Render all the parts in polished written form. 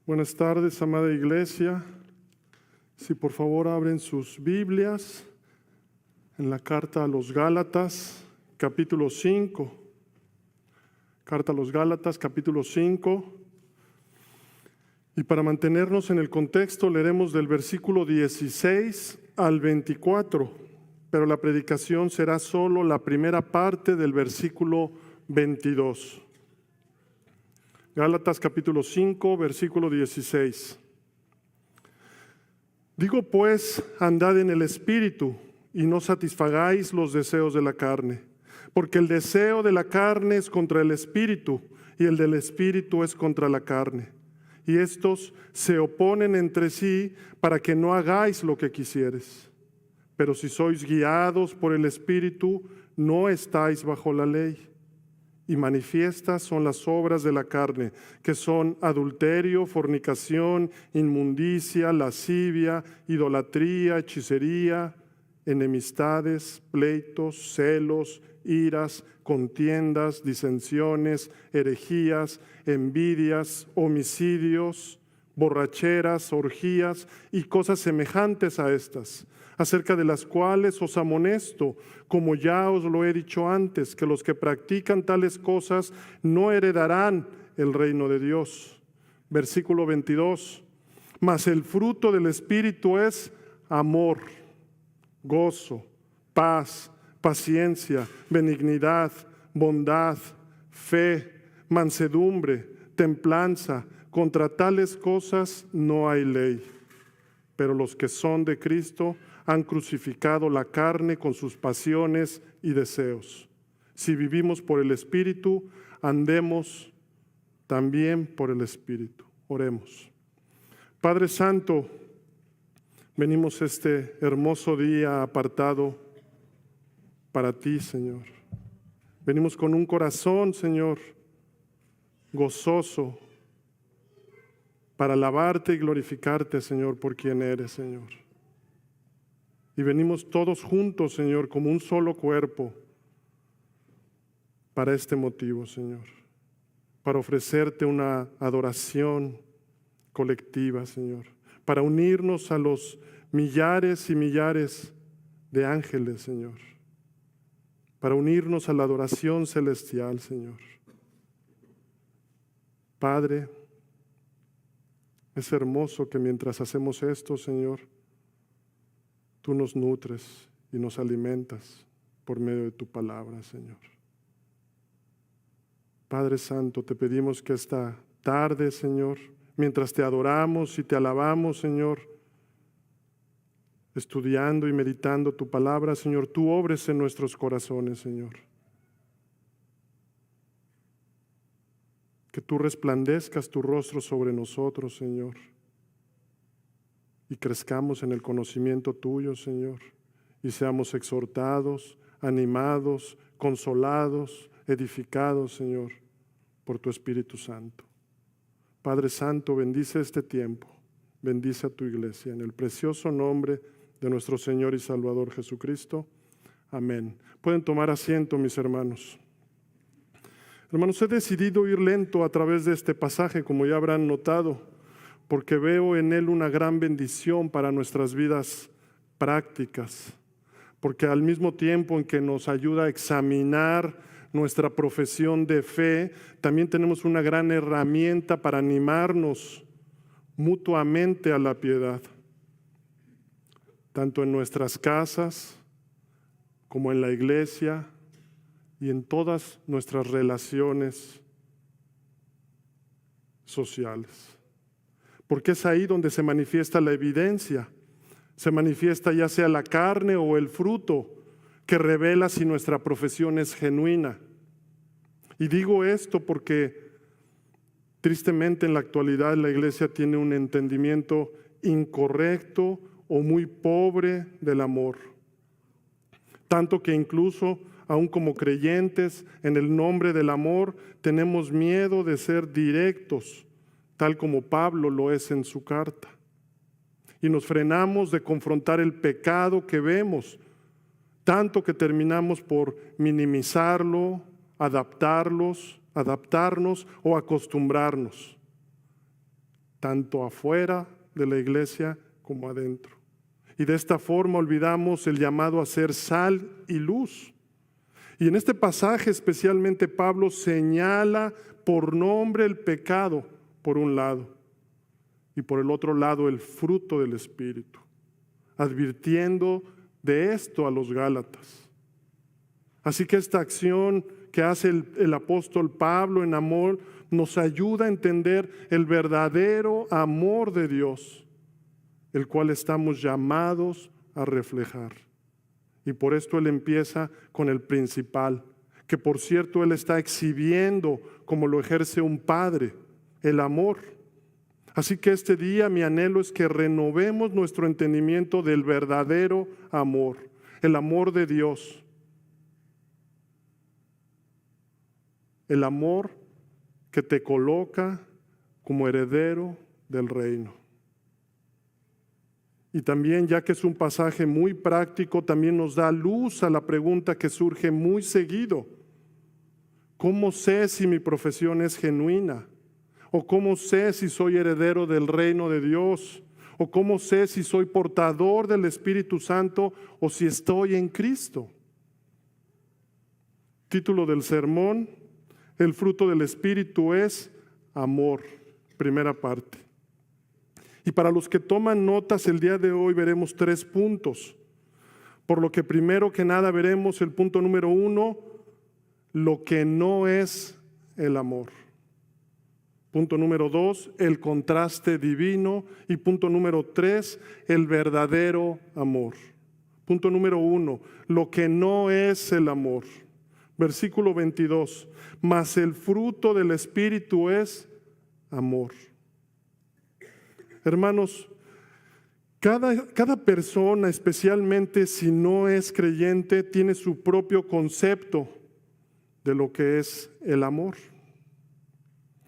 Buenas tardes, amada iglesia. Si por favor abren sus Biblias en la carta a los Gálatas, capítulo 5. Carta a los Gálatas, capítulo 5. Y para mantenernos en el contexto, leeremos del versículo 16 al 24, pero la predicación será solo la primera parte del versículo 22. Gálatas capítulo 5, versículo 16. Digo pues, andad en el Espíritu, y no satisfagáis los deseos de la carne, porque el deseo de la carne es contra el Espíritu, y el del Espíritu es contra la carne. Y estos se oponen entre sí para que no hagáis lo que quisieres. Pero si sois guiados por el Espíritu, no estáis bajo la ley. Y manifiestas son las obras de la carne, que son adulterio, fornicación, inmundicia, lascivia, idolatría, hechicería, enemistades, pleitos, celos, iras, contiendas, disensiones, herejías, envidias, homicidios, borracheras, orgías y cosas semejantes a estas, acerca de las cuales os amonesto, como ya os lo he dicho antes, que los que practican tales cosas no heredarán el reino de Dios. Versículo 22. Mas el fruto del Espíritu es amor, gozo, paz, paciencia, benignidad, bondad, fe, mansedumbre, templanza. Contra tales cosas no hay ley. Pero los que son de Cristo han crucificado la carne con sus pasiones y deseos. Si vivimos por el Espíritu, andemos también por el Espíritu. Oremos. Padre Santo, venimos este hermoso día apartado para ti, Señor. Venimos con un corazón, Señor, gozoso, para alabarte y glorificarte, Señor, por quien eres, Señor. Y venimos todos juntos, Señor, como un solo cuerpo, para este motivo, Señor, para ofrecerte una adoración colectiva, Señor, para unirnos a los millares y millares de ángeles, Señor, para unirnos a la adoración celestial, Señor. Padre, es hermoso que mientras hacemos esto, Señor, tú nos nutres y nos alimentas por medio de tu palabra, Señor. Padre Santo, te pedimos que esta tarde, Señor, mientras te adoramos y te alabamos, Señor, estudiando y meditando tu palabra, Señor, tú obres en nuestros corazones, Señor. Que tú resplandezcas tu rostro sobre nosotros, Señor, y crezcamos en el conocimiento tuyo, Señor, y seamos exhortados, animados, consolados, edificados, Señor, por tu Espíritu Santo. Padre Santo, bendice este tiempo, bendice a tu iglesia, en el precioso nombre de nuestro Señor y Salvador Jesucristo. Amén. Pueden tomar asiento, mis hermanos. Hermanos, he decidido ir lento a través de este pasaje, como ya habrán notado, porque veo en él una gran bendición para nuestras vidas prácticas, porque al mismo tiempo en que nos ayuda a examinar nuestra profesión de fe, también tenemos una gran herramienta para animarnos mutuamente a la piedad, tanto en nuestras casas como en la iglesia, y en todas nuestras relaciones sociales. Porque es ahí donde se manifiesta la evidencia. Se manifiesta ya sea la carne o el fruto que revela si nuestra profesión es genuina. Y digo esto porque tristemente en la actualidad la iglesia tiene un entendimiento incorrecto o muy pobre del amor. Tanto que incluso aún como creyentes, en el nombre del amor, tenemos miedo de ser directos, tal como Pablo lo es en su carta. Y nos frenamos de confrontar el pecado que vemos, tanto que terminamos por minimizarlo, adaptarnos o acostumbrarnos. tanto afuera de la iglesia como adentro. Y de esta forma olvidamos el llamado a ser sal y luz. Y en este pasaje especialmente Pablo señala por nombre el pecado por un lado y por el otro lado el fruto del Espíritu, advirtiendo de esto a los Gálatas. Así que esta acción que hace el apóstol Pablo en amor nos ayuda a entender el verdadero amor de Dios, el cual estamos llamados a reflejar. Y por esto él empieza con el principal, que por cierto él está exhibiendo como lo ejerce un padre, el amor. Así que este día mi anhelo es que renovemos nuestro entendimiento del verdadero amor, el amor de Dios. El amor que te coloca como heredero del reino. Y también, ya que es un pasaje muy práctico, también nos da luz a la pregunta que surge muy seguido. ¿Cómo sé si mi profesión es genuina? ¿O cómo sé si soy heredero del reino de Dios? ¿O cómo sé si soy portador del Espíritu Santo o si estoy en Cristo? Título del sermón: el fruto del Espíritu es amor. Primera parte. Y para los que toman notas, el día de hoy veremos 3 puntos. Por lo que primero que nada veremos el punto número 1, lo que no es el amor. Punto número 2, el contraste divino. Y punto número 3, el verdadero amor. Punto número 1, lo que no es el amor. Versículo 22, mas el fruto del Espíritu es amor. Hermanos, cada persona, especialmente si no es creyente, tiene su propio concepto de lo que es el amor.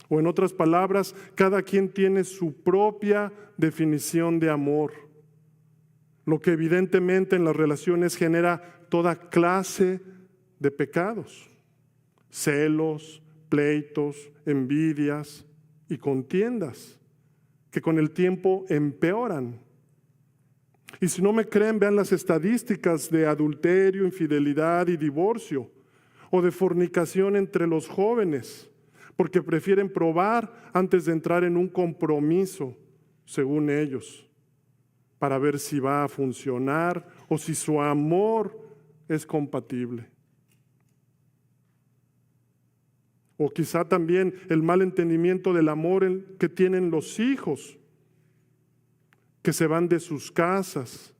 O en otras palabras, cada quien tiene su propia definición de amor, lo que evidentemente en las relaciones genera toda clase de pecados: celos, pleitos, envidias y contiendas, que con el tiempo empeoran. Y si no me creen, vean las estadísticas de adulterio, infidelidad y divorcio, o de fornicación entre los jóvenes, porque prefieren probar antes de entrar en un compromiso, según ellos, para ver si va a funcionar o si su amor es compatible. O quizá también el mal entendimiento del amor que tienen los hijos, que se van de sus casas,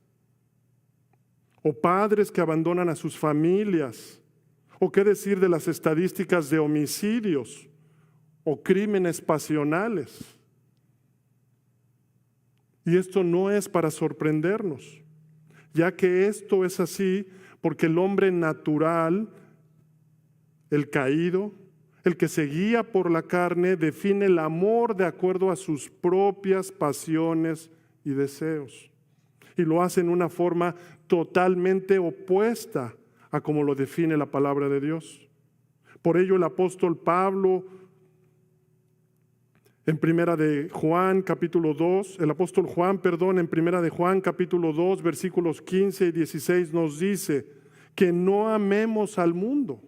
o padres que abandonan a sus familias, o qué decir de las estadísticas de homicidios o crímenes pasionales. Y esto no es para sorprendernos, ya que esto es así porque el hombre natural, el caído, el que se guía por la carne, define el amor de acuerdo a sus propias pasiones y deseos. Y lo hace en una forma totalmente opuesta a como lo define la palabra de Dios. Por ello el apóstol Pablo, en primera de Juan capítulo 2, el apóstol Juan, en primera de Juan capítulo 2, versículos 15 y 16 nos dice que no amemos al mundo.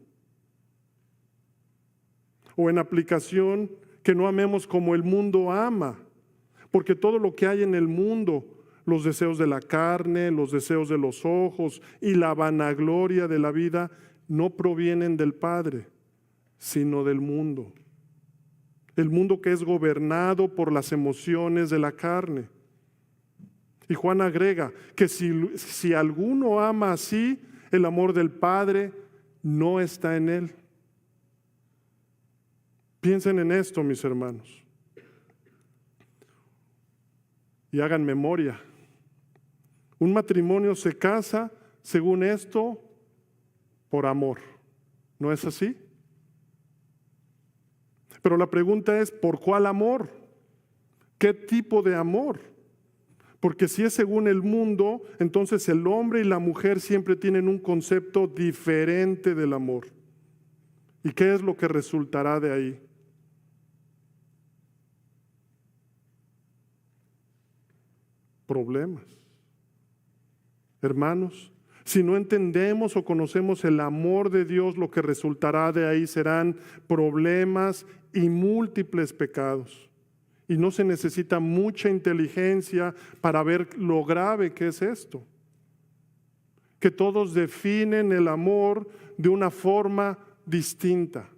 O en aplicación, que no amemos como el mundo ama, porque todo lo que hay en el mundo, los deseos de la carne, los deseos de los ojos y la vanagloria de la vida, no provienen del Padre, sino del mundo. El mundo que es gobernado por las emociones de la carne. Y Juan agrega que si alguno ama así, el amor del Padre no está en él. Piensen en esto, mis hermanos, y hagan memoria. Un matrimonio se casa, según esto, por amor. ¿No es así? Pero la pregunta es, ¿por cuál amor? ¿Qué tipo de amor? Porque si es según el mundo, entonces el hombre y la mujer siempre tienen un concepto diferente del amor. ¿Y qué es lo que resultará de ahí? problemas. Hermanos, si no entendemos o conocemos el amor de Dios, lo que resultará de ahí serán problemas y múltiples pecados. Y no se necesita mucha inteligencia para ver lo grave que es esto. Que todos definen el amor de una forma distinta.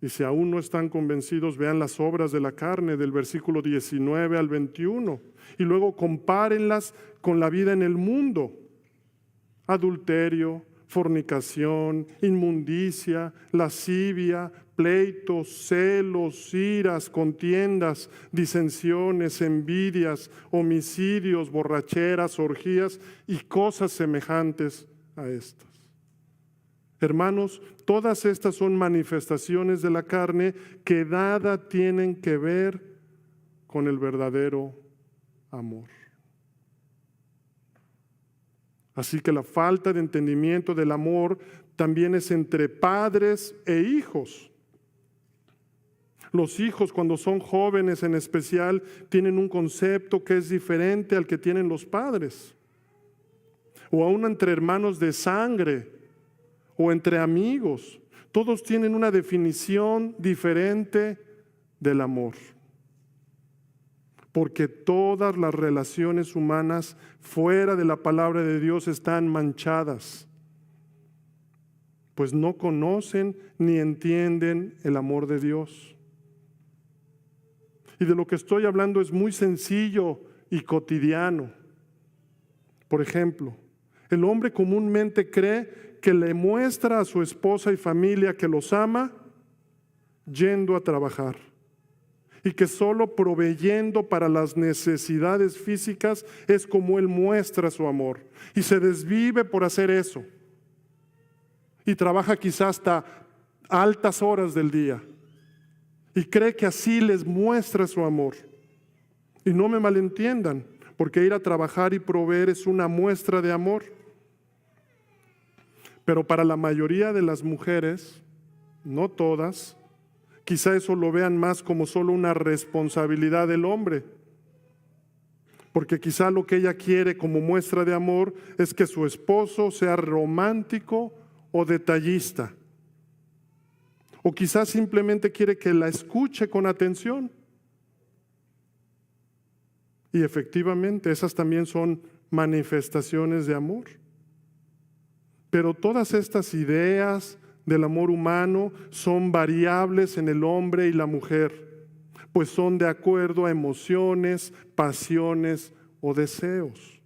Y si aún no están convencidos, vean las obras de la carne del versículo 19 al 21 y luego compárenlas con la vida en el mundo. Adulterio, fornicación, inmundicia, lascivia, pleitos, celos, iras, contiendas, disensiones, envidias, homicidios, borracheras, orgías y cosas semejantes a estas. Hermanos, todas estas son manifestaciones de la carne que nada tienen que ver con el verdadero amor. Así que la falta de entendimiento del amor también es entre padres e hijos. Los hijos, cuando son jóvenes en especial, tienen un concepto que es diferente al que tienen los padres. O aún entre hermanos de sangre o entre amigos. Todos tienen una definición diferente del amor. Porque todas las relaciones humanas fuera de la palabra de Dios están manchadas, pues no conocen ni entienden el amor de Dios. Y de lo que estoy hablando es muy sencillo y cotidiano. Por ejemplo, el hombre comúnmente cree que le muestra a su esposa y familia que los ama yendo a trabajar. Y que solo proveyendo para las necesidades físicas es como él muestra su amor. Y se desvive por hacer eso. Y trabaja quizás hasta altas horas del día. Y cree que así les muestra su amor. Y no me malentiendan, porque ir a trabajar y proveer es una muestra de amor. Pero para la mayoría de las mujeres, no todas, quizá eso lo vean más como solo una responsabilidad del hombre. Porque quizá lo que ella quiere como muestra de amor es que su esposo sea romántico o detallista. O quizá simplemente quiere que la escuche con atención. Y efectivamente, esas también son manifestaciones de amor. Pero todas estas ideas del amor humano son variables en el hombre y la mujer, pues son de acuerdo a emociones, pasiones o deseos.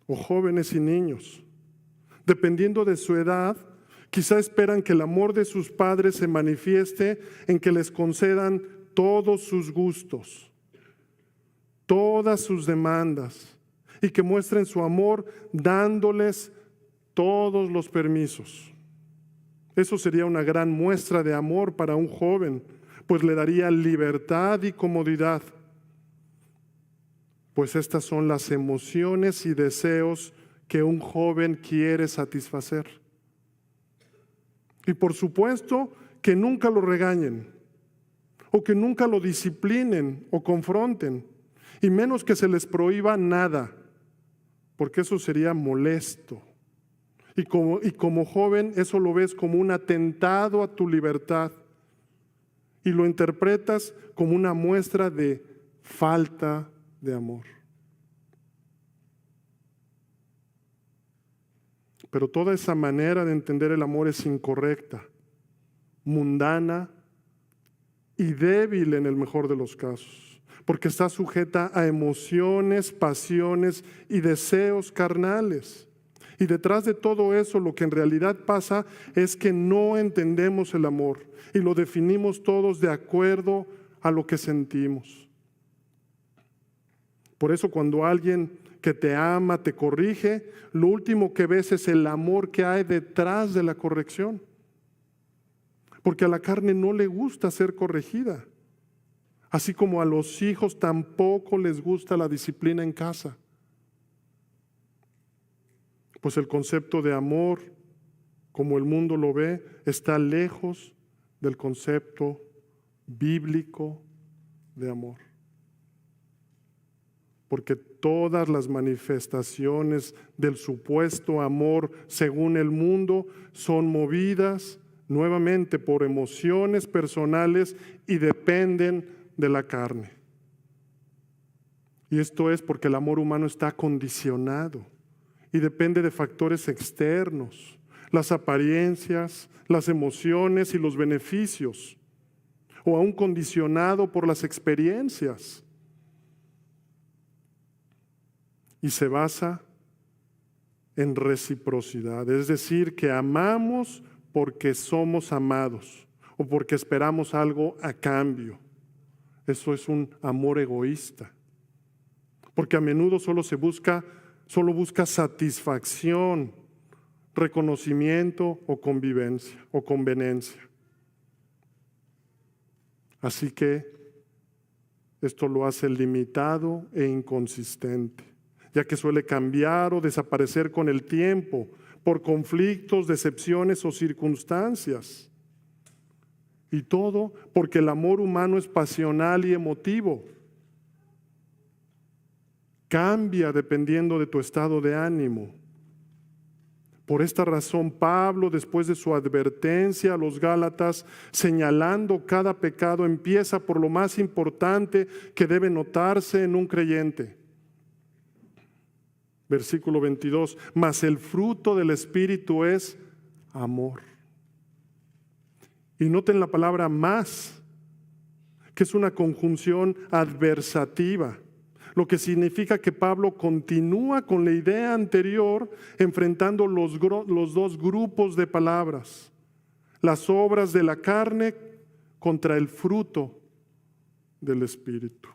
O jóvenes y niños, dependiendo de su edad, quizá esperan que el amor de sus padres se manifieste en que les concedan todos sus gustos, todas sus demandas, y que muestren su amor dándoles todos los permisos. Eso sería una gran muestra de amor para un joven, pues le daría libertad y comodidad. Pues estas son las emociones y deseos que un joven quiere satisfacer. Y por supuesto que nunca lo regañen, o que nunca lo disciplinen o confronten, y menos que se les prohíba nada, porque eso sería molesto. Y como joven eso lo ves como un atentado a tu libertad y lo interpretas como una muestra de falta de amor. Pero toda esa manera de entender el amor es incorrecta, mundana y débil en el mejor de los casos. Porque está sujeta a emociones, pasiones y deseos carnales. Y detrás de todo eso lo que en realidad pasa es que no entendemos el amor y lo definimos todos de acuerdo a lo que sentimos. Por eso cuando alguien que te ama te corrige, lo último que ves es el amor que hay detrás de la corrección. Porque a la carne no le gusta ser corregida. Así como a los hijos tampoco les gusta la disciplina en casa. Pues el concepto de amor, como el mundo lo ve, está lejos del concepto bíblico de amor. Porque todas las manifestaciones del supuesto amor según el mundo son movidas nuevamente por emociones personales y dependen de la carne. Y esto es porque el amor humano está condicionado y depende de factores externos, las apariencias, las emociones y los beneficios, o aún condicionado por las experiencias. Y se basa en reciprocidad, es decir, que amamos porque somos amados o porque esperamos algo a cambio. Eso es un amor egoísta, porque a menudo solo busca satisfacción, reconocimiento o convivencia o conveniencia. Así que esto lo hace limitado e inconsistente, ya que suele cambiar o desaparecer con el tiempo por conflictos, decepciones o circunstancias. Y todo porque el amor humano es pasional y emotivo. Cambia dependiendo de tu estado de ánimo. Por esta razón, Pablo, después de su advertencia a los Gálatas, señalando cada pecado, empieza por lo más importante que debe notarse en un creyente. Versículo 22, mas el fruto del Espíritu es amor. Y noten la palabra más, que es una conjunción adversativa, lo que significa que Pablo continúa con la idea anterior, enfrentando los dos grupos de palabras, las obras de la carne contra el fruto del Espíritu.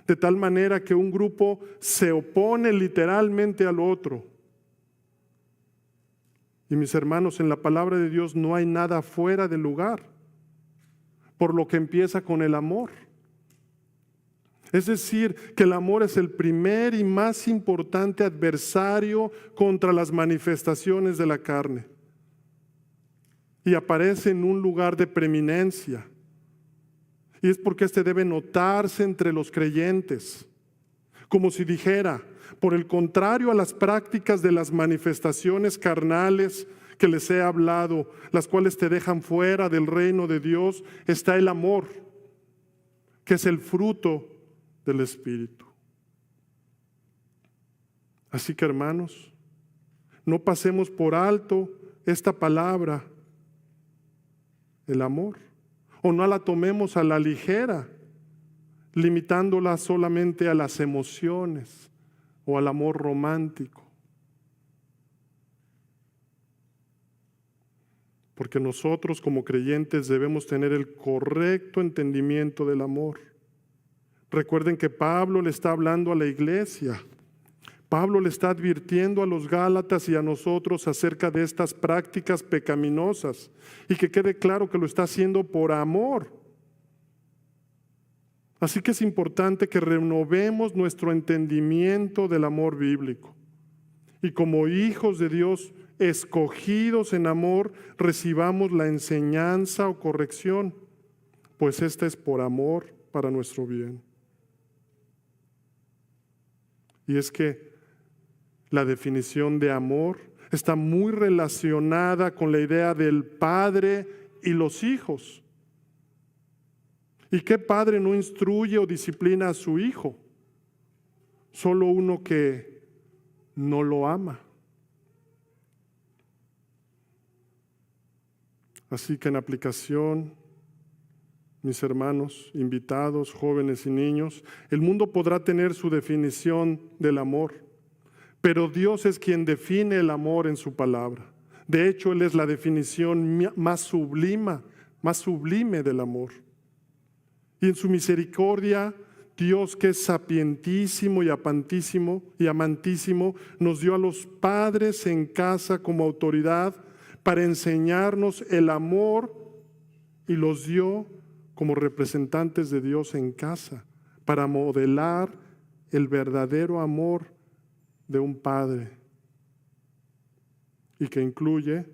De tal manera que un grupo se opone literalmente al otro. Y mis hermanos, en la palabra de Dios no hay nada fuera de lugar, por lo que empieza con el amor. Es decir, que el amor es el primer y más importante adversario contra las manifestaciones de la carne. Y aparece en un lugar de preeminencia. Y es porque este debe notarse entre los creyentes, como si dijera, por el contrario a las prácticas de las manifestaciones carnales que les he hablado, las cuales te dejan fuera del reino de Dios, está el amor, que es el fruto del Espíritu. Así que, hermanos, no pasemos por alto esta palabra, el amor, o no la tomemos a la ligera, limitándola solamente a las emociones o al amor romántico. Porque nosotros como creyentes debemos tener el correcto entendimiento del amor. Recuerden que Pablo le está hablando a la iglesia. Pablo le está advirtiendo a los Gálatas y a nosotros acerca de estas prácticas pecaminosas, y que quede claro que lo está haciendo por amor. Así que es importante que renovemos nuestro entendimiento del amor bíblico. Y como hijos de Dios, escogidos en amor, recibamos la enseñanza o corrección, pues esta es por amor para nuestro bien. Y es que la definición de amor está muy relacionada con la idea del padre y los hijos. ¿Y qué padre no instruye o disciplina a su hijo? Solo uno que no lo ama. Así que en aplicación, mis hermanos, invitados, jóvenes y niños, el mundo podrá tener su definición del amor, pero Dios es quien define el amor en su palabra. De hecho, Él es la definición más sublime del amor. Y en su misericordia, Dios, que es sapientísimo y amantísimo, nos dio a los padres en casa como autoridad para enseñarnos el amor, y los dio como representantes de Dios en casa para modelar el verdadero amor de un padre, y que incluye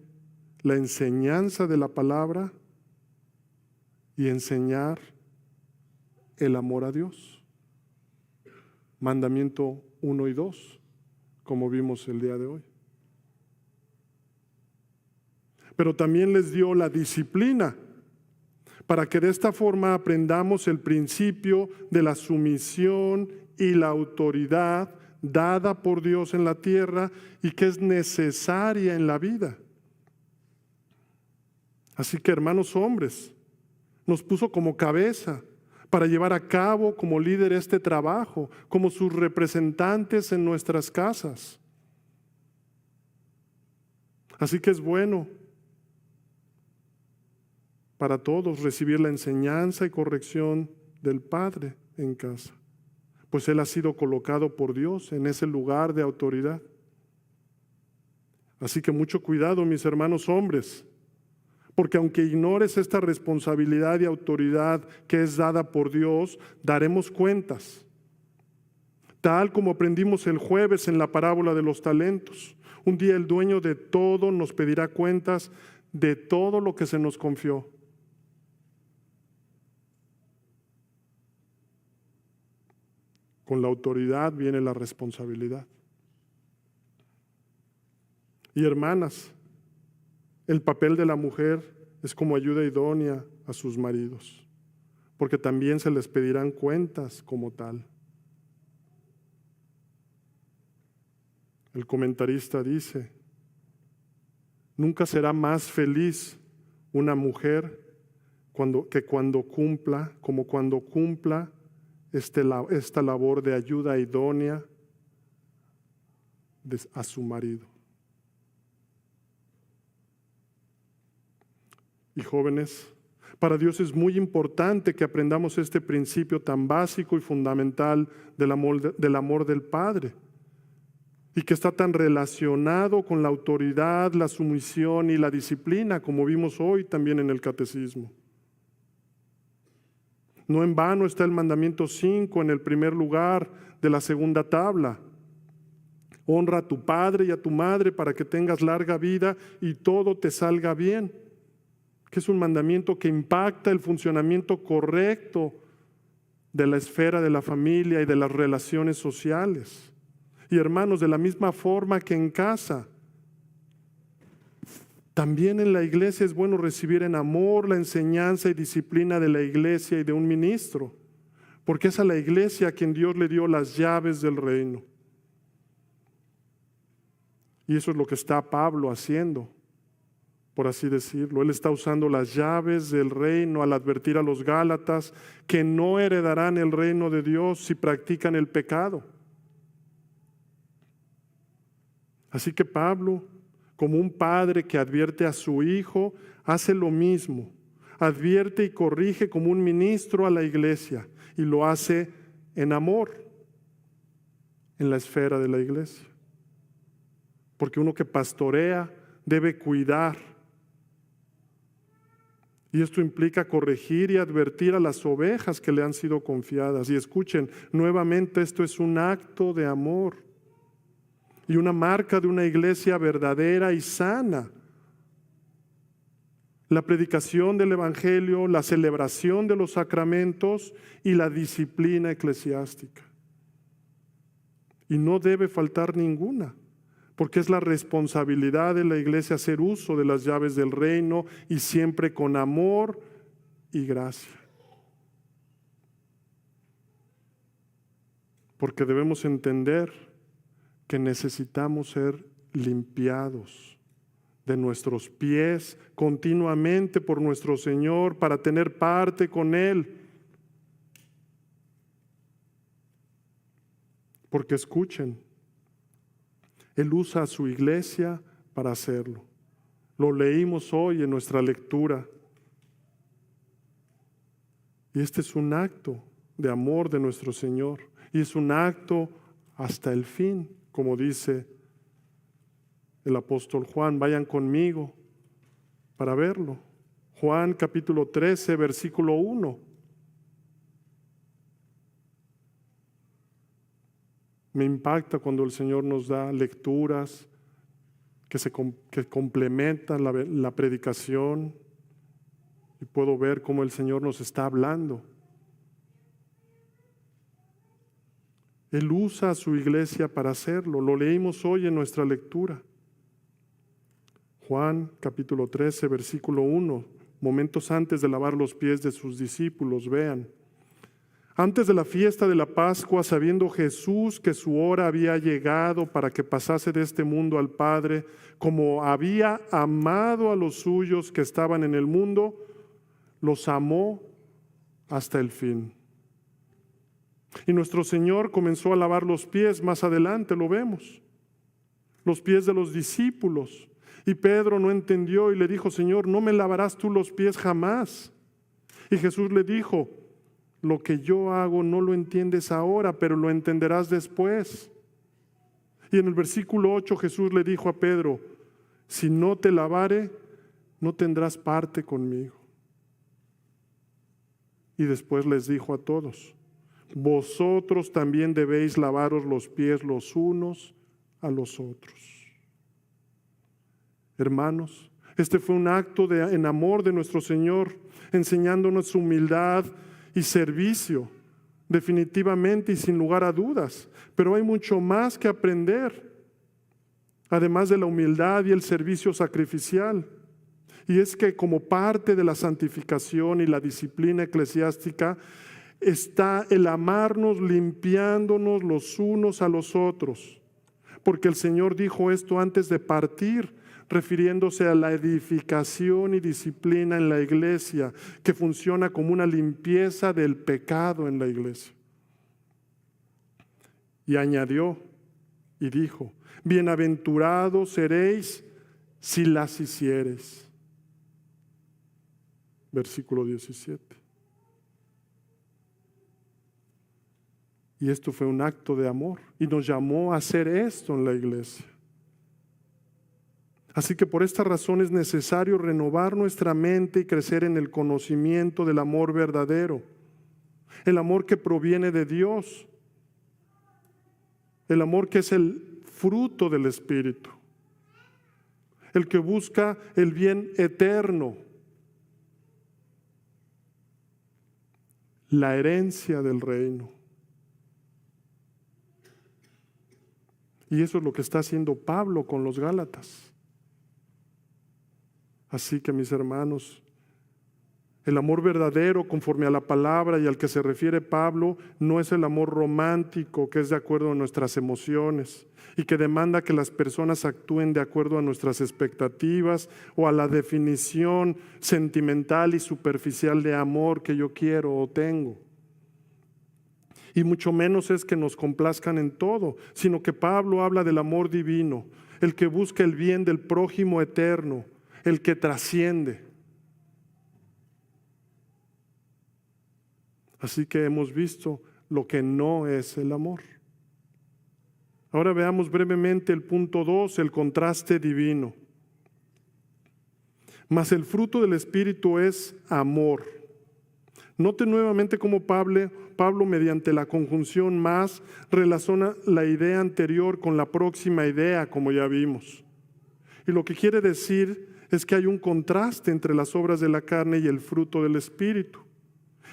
la enseñanza de la palabra y enseñar el amor a Dios. Mandamiento 1 y 2, como vimos el día de hoy. Pero también les dio la disciplina, para que de esta forma aprendamos el principio de la sumisión y la autoridad dada por Dios en la tierra y que es necesaria en la vida. Así que, hermanos hombres, nos puso como cabeza para llevar a cabo como líder este trabajo, como sus representantes en nuestras casas. Así que es bueno para todos recibir la enseñanza y corrección del Padre en casa, pues Él ha sido colocado por Dios en ese lugar de autoridad. Así que mucho cuidado, mis hermanos hombres, porque aunque ignores esta responsabilidad y autoridad que es dada por Dios, daremos cuentas. Tal como aprendimos el jueves en la parábola de los talentos, un día el dueño de todo nos pedirá cuentas de todo lo que se nos confió. Con la autoridad viene la responsabilidad. Y hermanas, el papel de la mujer es como ayuda idónea a sus maridos, porque también se les pedirán cuentas como tal. El comentarista dice: nunca será más feliz una mujer cuando cumpla esta labor de ayuda idónea a su marido. Y jóvenes, para Dios es muy importante que aprendamos este principio tan básico y fundamental del amor del Padre, y que está tan relacionado con la autoridad, la sumisión y la disciplina, como vimos hoy también en el Catecismo. No en vano está el mandamiento 5 en el primer lugar de la segunda tabla. Honra a tu padre y a tu madre para que tengas larga vida y todo te salga bien. Que es un mandamiento que impacta el funcionamiento correcto de la esfera de la familia y de las relaciones sociales. Y hermanos, de la misma forma que en casa, también en la iglesia es bueno recibir en amor la enseñanza y disciplina de la iglesia y de un ministro, porque es a la iglesia a quien Dios le dio las llaves del reino. Y eso es lo que está Pablo haciendo, por así decirlo. Él está usando las llaves del reino al advertir a los gálatas que no heredarán el reino de Dios si practican el pecado. Así que Pablo, como un padre que advierte a su hijo, hace lo mismo. Advierte y corrige como un ministro a la iglesia, y lo hace en amor en la esfera de la iglesia. Porque uno que pastorea debe cuidar. Y esto implica corregir y advertir a las ovejas que le han sido confiadas. Y escuchen, nuevamente esto es un acto de amor y una marca de una iglesia verdadera y sana. La predicación del Evangelio, la celebración de los sacramentos y la disciplina eclesiástica. Y no debe faltar ninguna, porque es la responsabilidad de la iglesia hacer uso de las llaves del reino y siempre con amor y gracia. Porque debemos entender que necesitamos ser limpiados de nuestros pies continuamente por nuestro Señor para tener parte con Él. Porque escuchen, Él usa a su iglesia para hacerlo. Lo leímos hoy en nuestra lectura. Y este es un acto de amor de nuestro Señor. Y es un acto hasta el fin, como dice el apóstol Juan. Vayan conmigo para verlo. Juan capítulo 13, versículo 1. Me impacta cuando el Señor nos da lecturas que complementan la predicación y puedo ver cómo el Señor nos está hablando. Él usa a su iglesia para hacerlo. Lo leímos hoy en nuestra lectura. Juan capítulo 13, versículo 1, momentos antes de lavar los pies de sus discípulos, vean. Antes de la fiesta de la Pascua, sabiendo Jesús que su hora había llegado para que pasase de este mundo al Padre, como había amado a los suyos que estaban en el mundo, los amó hasta el fin. Y nuestro Señor comenzó a lavar los pies, más adelante lo vemos, los pies de los discípulos. Y Pedro no entendió y le dijo: Señor, no me lavarás tú los pies jamás. Y Jesús le dijo: lo que yo hago no lo entiendes ahora, pero lo entenderás después. Y en el versículo 8 Jesús le dijo a Pedro: si no te lavare, no tendrás parte conmigo. Y después les dijo a todos: vosotros también debéis lavaros los pies los unos a los otros. Hermanos, este fue un acto en amor de nuestro Señor, enseñándonos su humildad y servicio, definitivamente y sin lugar a dudas. Pero hay mucho más que aprender, además de la humildad y el servicio sacrificial. Y es que como parte de la santificación y la disciplina eclesiástica está el amarnos limpiándonos los unos a los otros. Porque el Señor dijo esto antes de partir, refiriéndose a la edificación y disciplina en la iglesia, que funciona como una limpieza del pecado en la iglesia. Y añadió y dijo: bienaventurados seréis si las hiciereis. Versículo 17. Y esto fue un acto de amor y nos llamó a hacer esto en la iglesia. Así que por esta razón es necesario renovar nuestra mente y crecer en el conocimiento del amor verdadero, el amor que proviene de Dios, el amor que es el fruto del Espíritu, el que busca el bien eterno, la herencia del reino. Y eso es lo que está haciendo Pablo con los Gálatas. Así que, mis hermanos, el amor verdadero conforme a la palabra y al que se refiere Pablo no es el amor romántico que es de acuerdo a nuestras emociones y que demanda que las personas actúen de acuerdo a nuestras expectativas o a la definición sentimental y superficial de amor que yo quiero o tengo. Y mucho menos es que nos complazcan en todo, sino que Pablo habla del amor divino, el que busca el bien del prójimo eterno, el que trasciende. Así que hemos visto lo que no es el amor. Ahora veamos brevemente el punto 2, el contraste divino. Mas el fruto del Espíritu es amor. Note nuevamente cómo Pablo mediante la conjunción más relaciona la idea anterior con la próxima idea, como ya vimos. Y lo que quiere decir es que hay un contraste entre las obras de la carne y el fruto del Espíritu.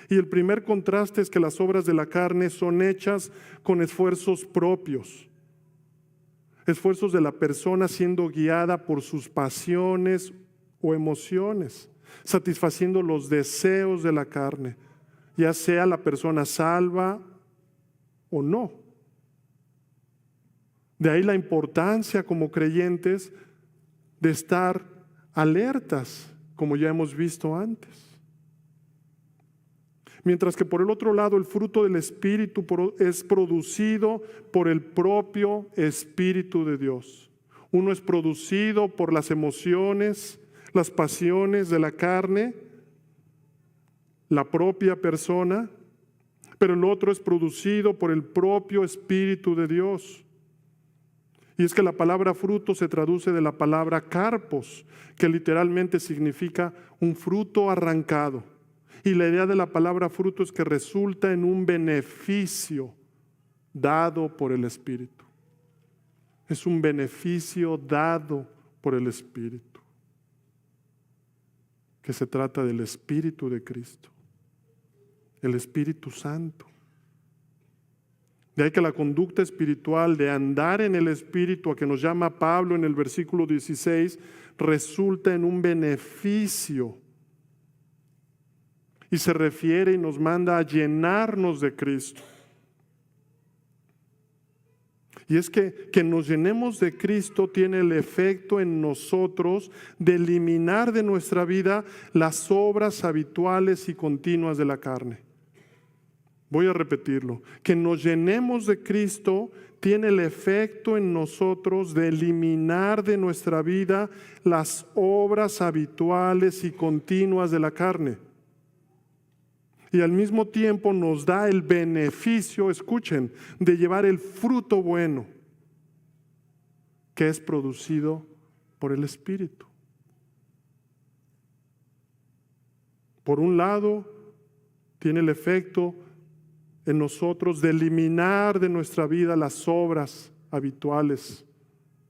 Y el primer contraste es que las obras de la carne son hechas con esfuerzos propios, esfuerzos de la persona siendo guiada por sus pasiones o emociones, satisfaciendo los deseos de la carne, ya sea la persona salva o no. De ahí la importancia como creyentes de estar alertas, como ya hemos visto antes. Mientras que por el otro lado el fruto del Espíritu es producido por el propio Espíritu de Dios. Uno es producido por las emociones, las pasiones de la carne, la propia persona, pero el otro es producido por el propio Espíritu de Dios. Y es que la palabra fruto se traduce de la palabra carpos, que literalmente significa un fruto arrancado. Y la idea de la palabra fruto es que resulta en un beneficio dado por el Espíritu. Es un beneficio dado por el Espíritu. que se trata del Espíritu de Cristo, el Espíritu Santo. De ahí que la conducta espiritual de andar en el Espíritu, a que nos llama Pablo en el versículo 16, resulta en un beneficio. Y se refiere y nos manda a llenarnos de Cristo. Y es que nos llenemos de Cristo tiene el efecto en nosotros de eliminar de nuestra vida las obras habituales y continuas de la carne. Voy a repetirlo. Que nos llenemos de Cristo tiene el efecto en nosotros de eliminar de nuestra vida las obras habituales y continuas de la carne. Y al mismo tiempo nos da el beneficio, escuchen, de llevar el fruto bueno que es producido por el Espíritu. Por un lado, tiene el efecto en nosotros de eliminar de nuestra vida las obras habituales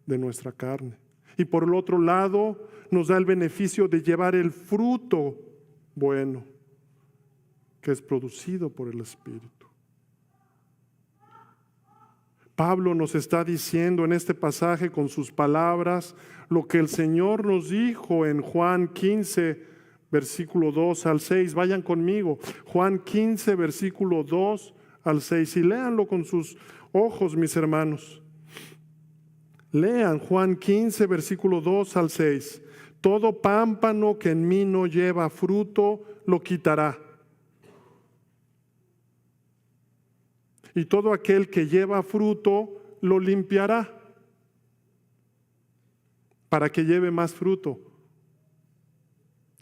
de nuestra carne. Y por el otro lado, nos da el beneficio de llevar el fruto bueno que es producido por el Espíritu. Pablo nos está diciendo en este pasaje con sus palabras lo que el Señor nos dijo en Juan 15, versículo 2 al 6. Vayan conmigo, Juan 15, versículo 2 al 6, y léanlo con sus ojos, mis hermanos. Lean Juan 15, versículo 2 al 6. Todo pámpano que en mí no lleva fruto, lo quitará. Y todo aquel que lleva fruto, lo limpiará, para que lleve más fruto.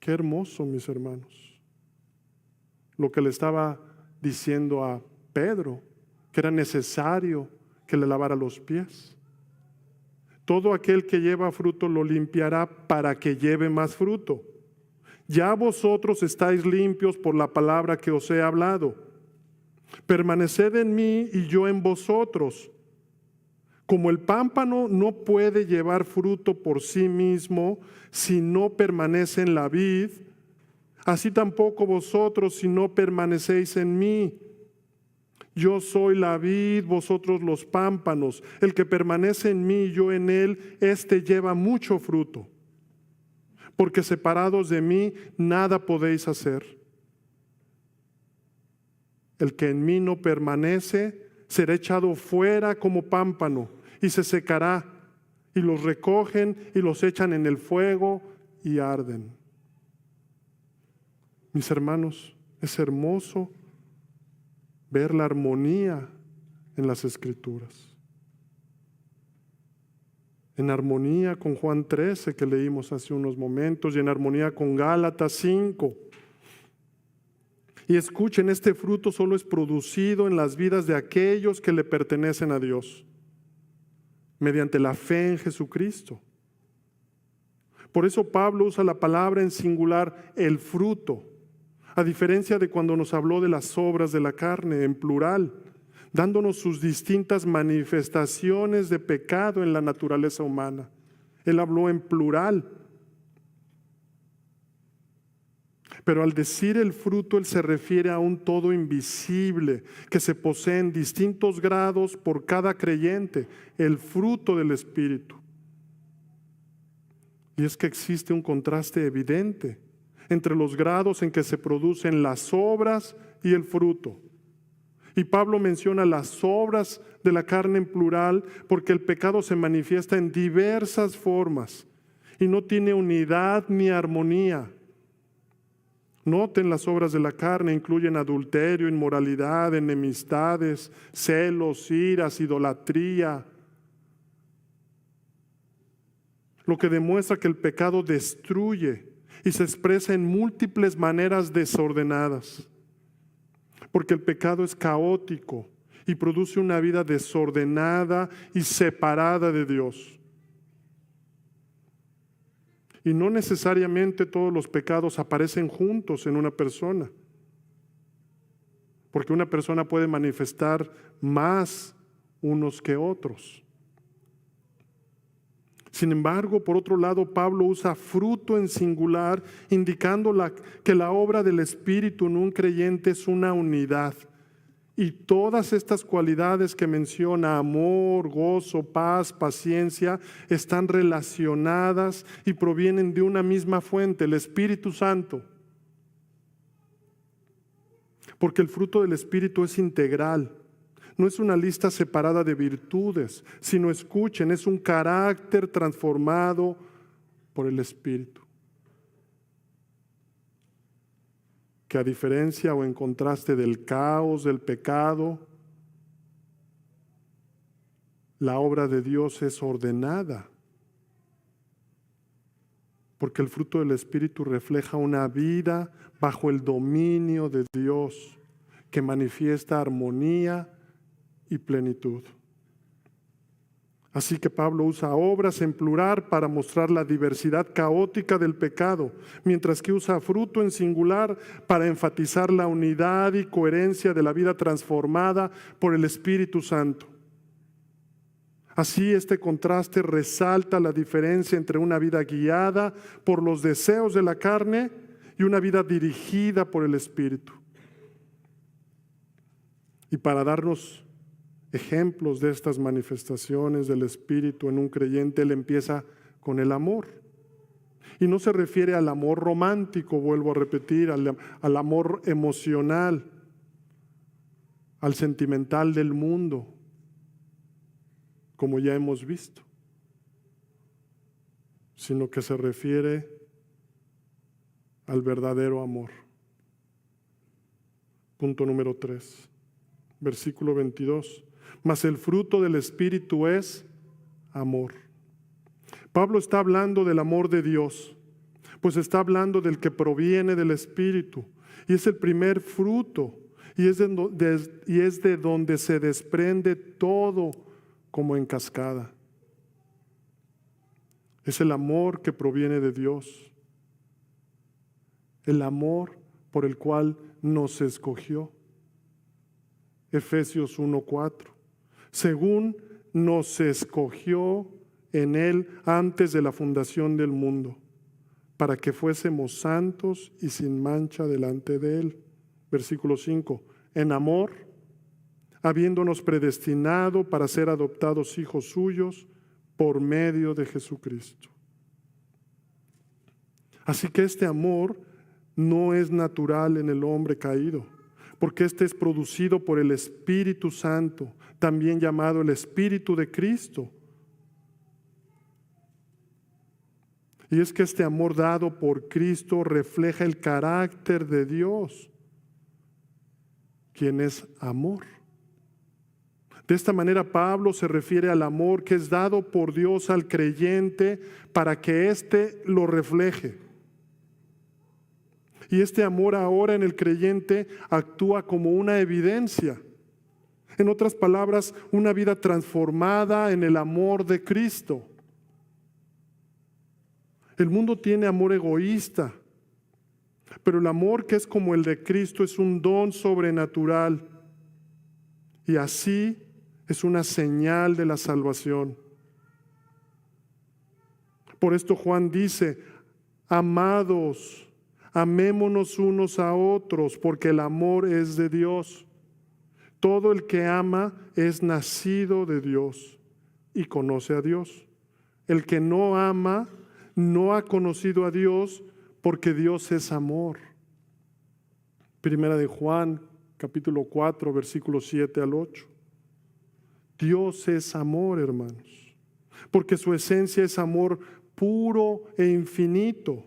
Qué hermoso, mis hermanos, lo que le estaba diciendo a Pedro, que era necesario que le lavara los pies. Todo aquel que lleva fruto lo limpiará para que lleve más fruto. Ya vosotros estáis limpios por la palabra que os he hablado. Permaneced en mí y yo en vosotros. Como el pámpano no puede llevar fruto por sí mismo si no permanece en la vid, así tampoco vosotros si no permanecéis en mí. Yo soy la vid, vosotros los pámpanos. El que permanece en mí y yo en él, éste lleva mucho fruto. Porque separados de mí, nada podéis hacer. El que en mí no permanece será echado fuera como pámpano y se secará, y los recogen y los echan en el fuego y arden. Mis hermanos, es hermoso ver la armonía en las Escrituras. En armonía con Juan 13 que leímos hace unos momentos y en armonía con Gálatas 5. Y escuchen, este fruto solo es producido en las vidas de aquellos que le pertenecen a Dios, mediante la fe en Jesucristo. Por eso Pablo usa la palabra en singular, el fruto, a diferencia de cuando nos habló de las obras de la carne, en plural, dándonos sus distintas manifestaciones de pecado en la naturaleza humana. Él habló en plural. Pero al decir el fruto, él se refiere a un todo invisible que se posee en distintos grados por cada creyente, el fruto del Espíritu. Y es que existe un contraste evidente entre los grados en que se producen las obras y el fruto. Y Pablo menciona las obras de la carne en plural porque el pecado se manifiesta en diversas formas y no tiene unidad ni armonía. Noten, las obras de la carne incluyen adulterio, inmoralidad, enemistades, celos, iras, idolatría. Lo que demuestra que el pecado destruye y se expresa en múltiples maneras desordenadas. Porque el pecado es caótico y produce una vida desordenada y separada de Dios. Y no necesariamente todos los pecados aparecen juntos en una persona. Porque una persona puede manifestar más unos que otros. Sin embargo, por otro lado, Pablo usa fruto en singular, indicando que la obra del Espíritu en un creyente es una unidad. Y todas estas cualidades que menciona, amor, gozo, paz, paciencia, están relacionadas y provienen de una misma fuente, el Espíritu Santo. Porque el fruto del Espíritu es integral. No es una lista separada de virtudes, sino escuchen, es un carácter transformado por el Espíritu. Que a diferencia o en contraste del caos, del pecado, la obra de Dios es ordenada. Porque el fruto del Espíritu refleja una vida bajo el dominio de Dios, que manifiesta armonía y plenitud. Así que Pablo usa obras en plural para mostrar la diversidad caótica del pecado, mientras que usa fruto en singular para enfatizar la unidad y coherencia de la vida transformada por el Espíritu Santo. Así, este contraste resalta la diferencia entre una vida guiada por los deseos de la carne y una vida dirigida por el Espíritu. Y para darnos ejemplos de estas manifestaciones del Espíritu en un creyente, él empieza con el amor. Y no se refiere al amor romántico, vuelvo a repetir, al amor emocional, al sentimental del mundo, como ya hemos visto, sino que se refiere al verdadero amor. Punto número 3, versículo 22. Mas el fruto del Espíritu es amor. Pablo está hablando del amor de Dios, pues está hablando del que proviene del Espíritu, y es el primer fruto, y es de donde se desprende todo como en cascada. Es el amor que proviene de Dios, el amor por el cual nos escogió. Efesios 1:4. Según nos escogió en Él antes de la fundación del mundo, para que fuésemos santos y sin mancha delante de Él. Versículo 5. En amor, habiéndonos predestinado para ser adoptados hijos suyos por medio de Jesucristo. Así que este amor no es natural en el hombre caído, porque este es producido por el Espíritu Santo, también llamado el Espíritu de Cristo. Y es que este amor dado por Cristo refleja el carácter de Dios, quien es amor. De esta manera Pablo se refiere al amor que es dado por Dios al creyente para que éste lo refleje. Y este amor ahora en el creyente actúa como una evidencia. En otras palabras, una vida transformada en el amor de Cristo. El mundo tiene amor egoísta, pero el amor que es como el de Cristo es un don sobrenatural. Y así es una señal de la salvación. Por esto Juan dice: amados, amémonos unos a otros, porque el amor es de Dios. Todo el que ama es nacido de Dios y conoce a Dios. El que no ama no ha conocido a Dios, porque Dios es amor. Primera de Juan, capítulo 4, versículos 7 al 8. Dios es amor, hermanos, porque su esencia es amor puro e infinito.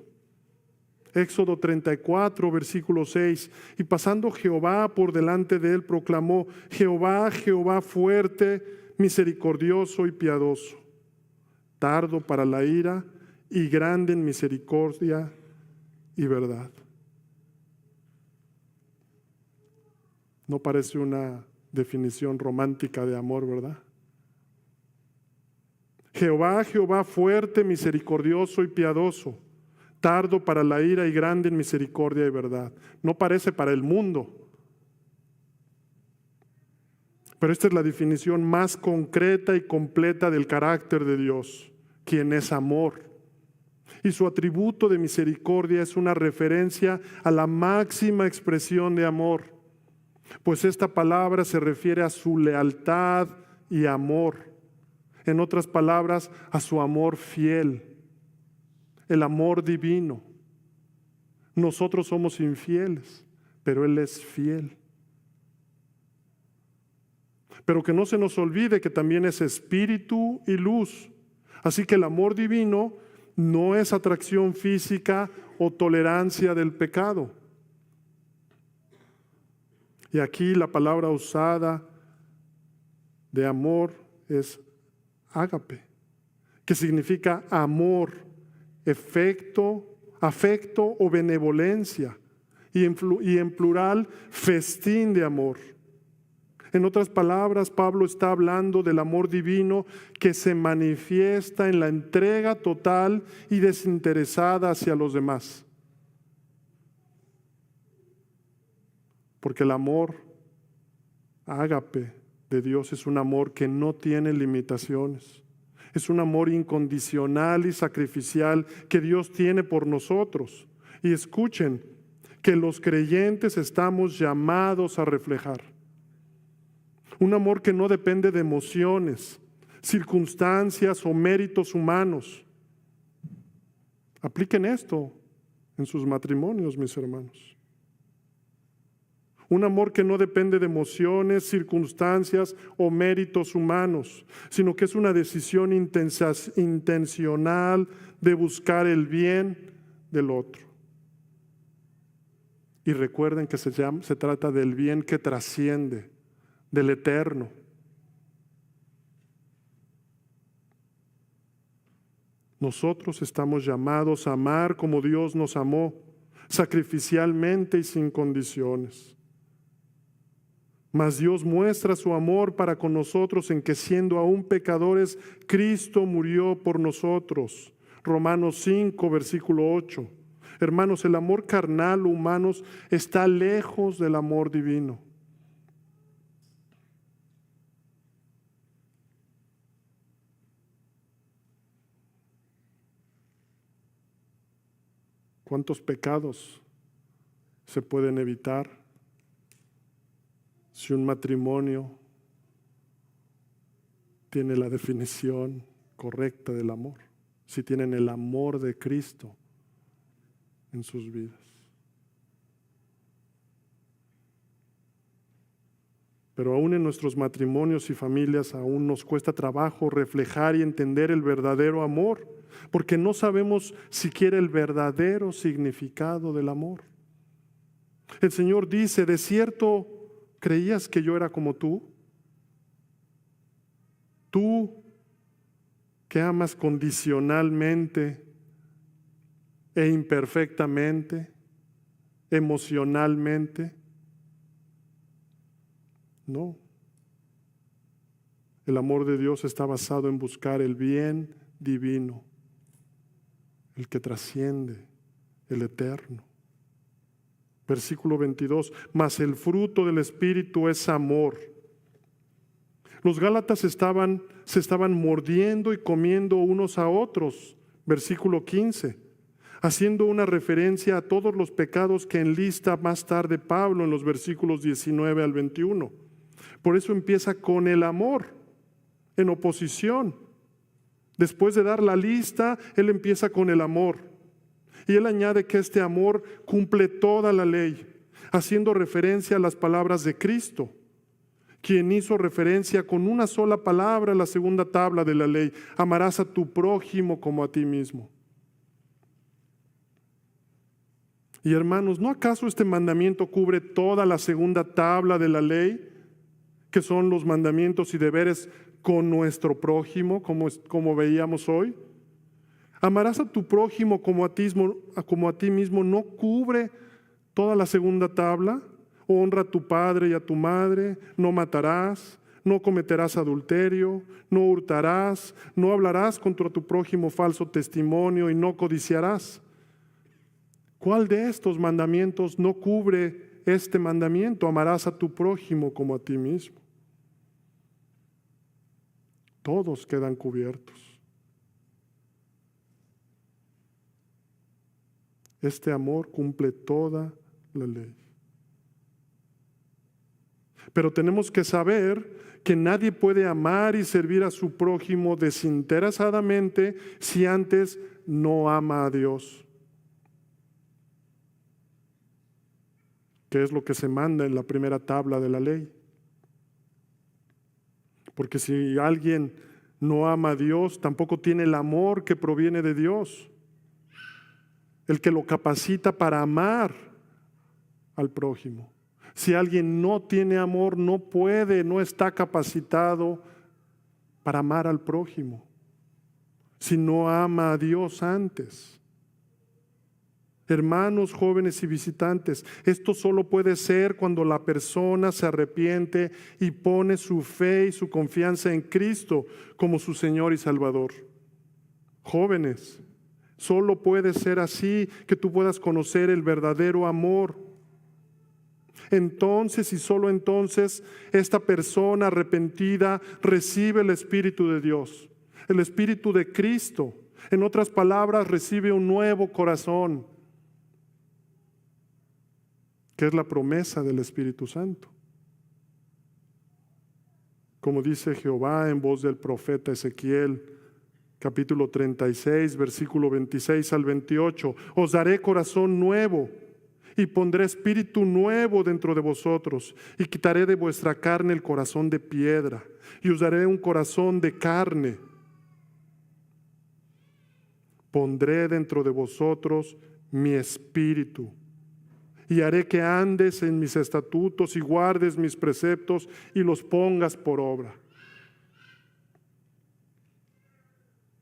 Éxodo 34, versículo 6. Y pasando Jehová por delante de él, proclamó: Jehová, Jehová fuerte, misericordioso y piadoso, tardo para la ira y grande en misericordia y verdad. No parece una definición romántica de amor, ¿verdad? Jehová, Jehová fuerte, misericordioso y piadoso, tardo para la ira y grande en misericordia y verdad. No parece para el mundo, pero esta es la definición más concreta y completa del carácter de Dios, quien es amor. Y su atributo de misericordia es una referencia a la máxima expresión de amor, pues esta palabra se refiere a su lealtad y amor. En otras palabras, a su amor fiel, el amor divino. Nosotros somos infieles, pero Él es fiel. Pero que no se nos olvide que también es espíritu y luz. Así que el amor divino no es atracción física o tolerancia del pecado. Y aquí la palabra usada de amor es ágape, que significa amor, afecto o benevolencia, y en plural, festín de amor. En otras palabras, Pablo está hablando del amor divino que se manifiesta en la entrega total y desinteresada hacia los demás. Porque el amor ágape de Dios es un amor que no tiene limitaciones. Es un amor incondicional y sacrificial que Dios tiene por nosotros. Y escuchen, que los creyentes estamos llamados a reflejar. Un amor que no depende de emociones, circunstancias o méritos humanos. Apliquen esto en sus matrimonios, mis hermanos. Un amor que no depende de emociones, circunstancias o méritos humanos, sino que es una decisión intencional de buscar el bien del otro. Y recuerden que se trata del bien que trasciende, del eterno. Nosotros estamos llamados a amar como Dios nos amó, sacrificialmente y sin condiciones. Mas Dios muestra su amor para con nosotros en que siendo aún pecadores, Cristo murió por nosotros. Romanos 5, versículo 8. Hermanos, el amor carnal humano está lejos del amor divino. ¿Cuántos pecados se pueden evitar si un matrimonio tiene la definición correcta del amor? Si tienen el amor de Cristo en sus vidas. Pero aún en nuestros matrimonios y familias aún nos cuesta trabajo reflejar y entender el verdadero amor, porque no sabemos siquiera el verdadero significado del amor. El Señor dice, ¿de cierto creías que yo era como tú? Tú que amas condicionalmente e imperfectamente, emocionalmente. No. El amor de Dios está basado en buscar el bien divino, el que trasciende, el eterno. Versículo 22, mas el fruto del Espíritu es amor. Los Gálatas se estaban mordiendo y comiendo unos a otros. Versículo 15, haciendo una referencia a todos los pecados que enlista más tarde Pablo en los versículos 19 al 21. Por eso empieza con el amor, en oposición. Después de dar la lista, él empieza con el amor. Y él añade que este amor cumple toda la ley, haciendo referencia a las palabras de Cristo, quien hizo referencia con una sola palabra a la segunda tabla de la ley: amarás a tu prójimo como a ti mismo. Y hermanos, ¿no acaso este mandamiento cubre toda la segunda tabla de la ley, que son los mandamientos y deberes con nuestro prójimo, como veíamos hoy? Amarás a tu prójimo como a ti mismo, ¿no cubre toda la segunda tabla? Honra a tu padre y a tu madre, no matarás, no cometerás adulterio, no hurtarás, no hablarás contra tu prójimo falso testimonio y no codiciarás. ¿Cuál de estos mandamientos no cubre este mandamiento? Amarás a tu prójimo como a ti mismo. Todos quedan cubiertos. Este amor cumple toda la ley. Pero tenemos que saber que nadie puede amar y servir a su prójimo desinteresadamente si antes no ama a Dios. Que es lo que se manda en la primera tabla de la ley. Porque si alguien no ama a Dios, tampoco tiene el amor que proviene de Dios, el que lo capacita para amar al prójimo. Si alguien no tiene amor, no está capacitado para amar al prójimo. Si no ama a Dios antes. Hermanos, jóvenes y visitantes, esto solo puede ser cuando la persona se arrepiente y pone su fe y su confianza en Cristo como su Señor y Salvador. Jóvenes, solo puede ser así que tú puedas conocer el verdadero amor. Entonces y solo entonces esta persona arrepentida recibe el Espíritu de Dios, el Espíritu de Cristo. En otras palabras, recibe un nuevo corazón, que es la promesa del Espíritu Santo. Como dice Jehová en voz del profeta Ezequiel, capítulo 36, versículo 26 al 28, os daré corazón nuevo y pondré espíritu nuevo dentro de vosotros y quitaré de vuestra carne el corazón de piedra y os daré un corazón de carne. Pondré dentro de vosotros mi espíritu y haré que andes en mis estatutos y guardes mis preceptos y los pongas por obra.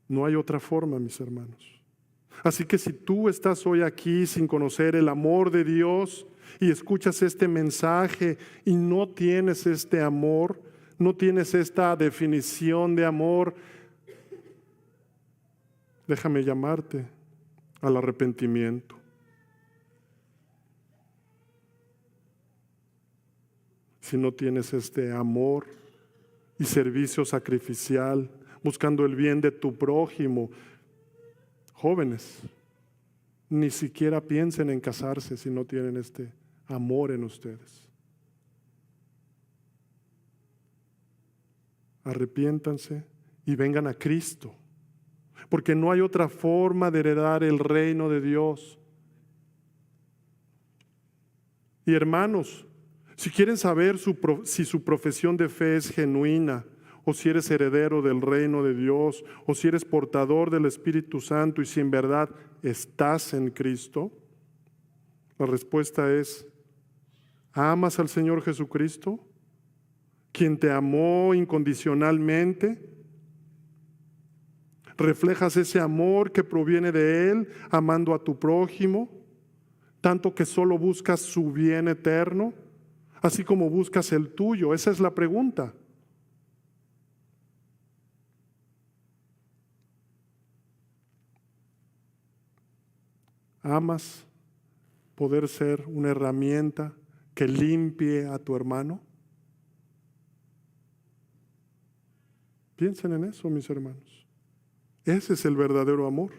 No hay otra forma, mis hermanos. Así que si tú estás hoy aquí sin conocer el amor de Dios y escuchas este mensaje y no tienes este amor, no tienes esta definición de amor, déjame llamarte al arrepentimiento. Si no tienes este amor y servicio sacrificial, buscando el bien de tu prójimo, jóvenes, ni siquiera piensen en casarse si no tienen este amor en ustedes. Arrepiéntanse y vengan a Cristo, porque no hay otra forma de heredar el reino de Dios. Y hermanos, si quieren saber si su profesión de fe es genuina, o si eres heredero del reino de Dios, o si eres portador del Espíritu Santo y si en verdad estás en Cristo, la respuesta es: ¿amas al Señor Jesucristo, quien te amó incondicionalmente? ¿Reflejas ese amor que proviene de Él, amando a tu prójimo, tanto que solo buscas su bien eterno, así como buscas el tuyo? Esa es la pregunta. ¿Amas poder ser una herramienta que limpie a tu hermano? Piensen en eso, mis hermanos. Ese es el verdadero amor.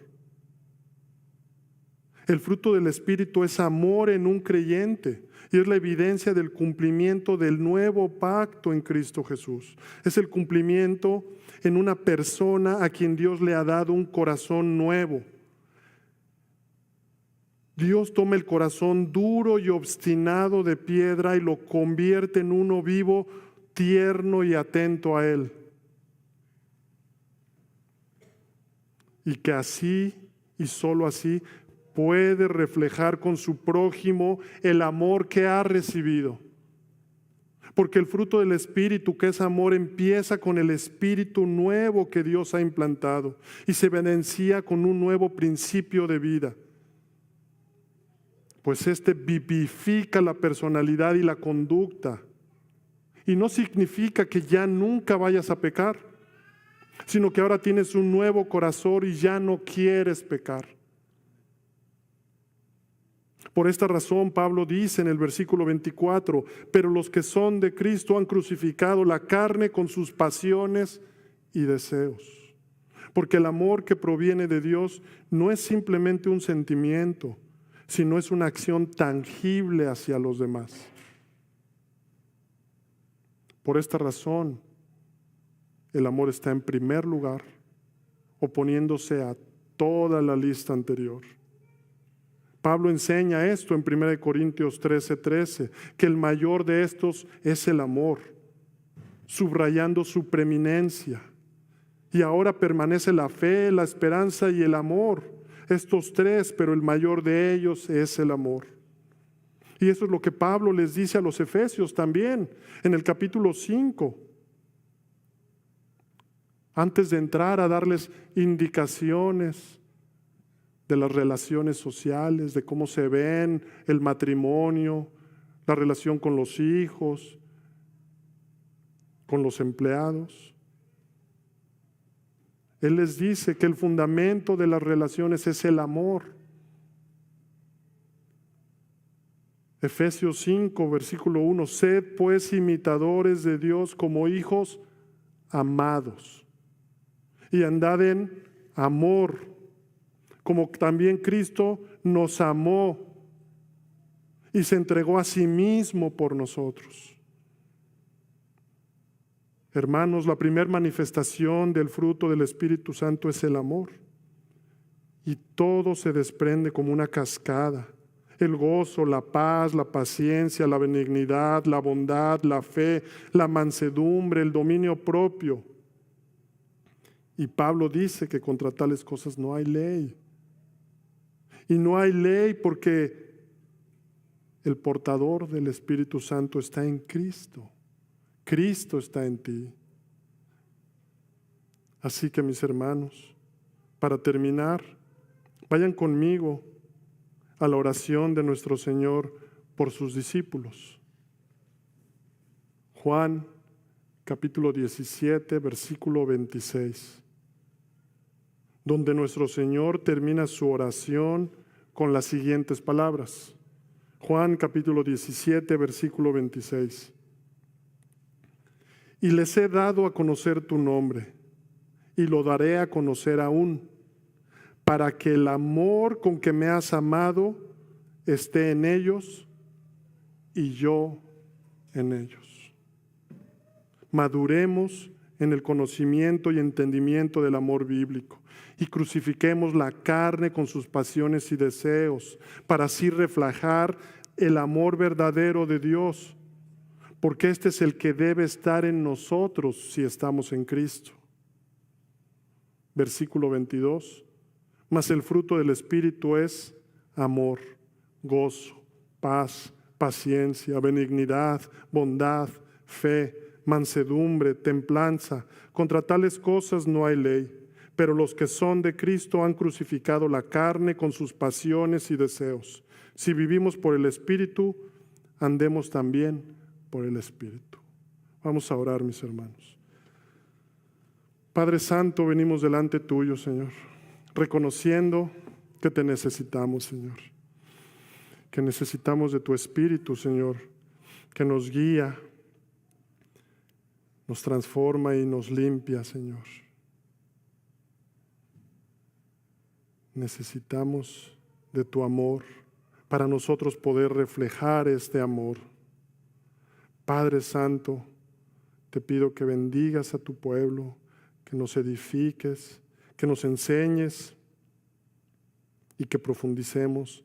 El fruto del Espíritu es amor en un creyente y es la evidencia del cumplimiento del nuevo pacto en Cristo Jesús. Es el cumplimiento en una persona a quien Dios le ha dado un corazón nuevo. Dios toma el corazón duro y obstinado de piedra y lo convierte en uno vivo, tierno y atento a Él. Y que así y solo así puede reflejar con su prójimo el amor que ha recibido. Porque el fruto del Espíritu, que es amor, empieza con el Espíritu nuevo que Dios ha implantado y se evidencia con un nuevo principio de vida. Pues este vivifica la personalidad y la conducta. Y no significa que ya nunca vayas a pecar, sino que ahora tienes un nuevo corazón y ya no quieres pecar. Por esta razón, Pablo dice en el versículo 24, pero los que son de Cristo han crucificado la carne con sus pasiones y deseos. Porque el amor que proviene de Dios no es simplemente un sentimiento, sino es una acción tangible hacia los demás. Por esta razón, el amor está en primer lugar, oponiéndose a toda la lista anterior. Pablo enseña esto en 1 Corintios 13:13, que el mayor de estos es el amor, subrayando su preeminencia. Y ahora permanece la fe, la esperanza y el amor. Estos tres, pero el mayor de ellos es el amor. Y eso es lo que Pablo les dice a los efesios también, en el capítulo 5. Antes de entrar a darles indicaciones de las relaciones sociales, de cómo se ven el matrimonio, la relación con los hijos, con los empleados. Él les dice que el fundamento de las relaciones es el amor. Efesios 5, versículo 1, sed pues imitadores de Dios como hijos amados, y andad en amor, como también Cristo nos amó y se entregó a sí mismo por nosotros. Hermanos, la primera manifestación del fruto del Espíritu Santo es el amor. Y todo se desprende como una cascada. El gozo, la paz, la paciencia, la benignidad, la bondad, la fe, la mansedumbre, el dominio propio. Y Pablo dice que contra tales cosas no hay ley. Y no hay ley porque el portador del Espíritu Santo está en Cristo. Cristo está en ti. Así que, mis hermanos, para terminar, vayan conmigo a la oración de nuestro Señor por sus discípulos. Juan, capítulo 17, versículo 26, donde nuestro Señor termina su oración con las siguientes palabras. Juan, capítulo 17, versículo 26. Y les he dado a conocer tu nombre, y lo daré a conocer aún, para que el amor con que me has amado esté en ellos y yo en ellos. Maduremos en el conocimiento y entendimiento del amor bíblico y crucifiquemos la carne con sus pasiones y deseos, para así reflejar el amor verdadero de Dios, porque este es el que debe estar en nosotros si estamos en Cristo. Versículo 22. Mas el fruto del Espíritu es amor, gozo, paz, paciencia, benignidad, bondad, fe, mansedumbre, templanza. Contra tales cosas no hay ley. Pero los que son de Cristo han crucificado la carne con sus pasiones y deseos. Si vivimos por el Espíritu, andemos también por el Espíritu. Vamos a orar, mis hermanos. Padre Santo, venimos delante tuyo, Señor, reconociendo que te necesitamos, Señor, que necesitamos de tu Espíritu, Señor, que nos guía, nos transforma y nos limpia, Señor. Necesitamos de tu amor para nosotros poder reflejar este amor. Padre Santo, te pido que bendigas a tu pueblo, que nos edifiques, que nos enseñes y que profundicemos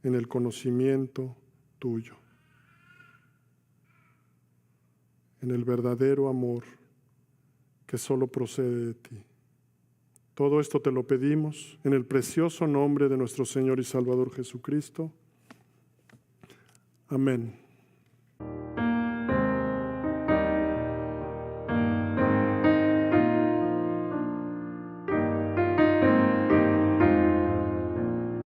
en el conocimiento tuyo, en el verdadero amor que solo procede de ti. Todo esto te lo pedimos en el precioso nombre de nuestro Señor y Salvador Jesucristo. Amén.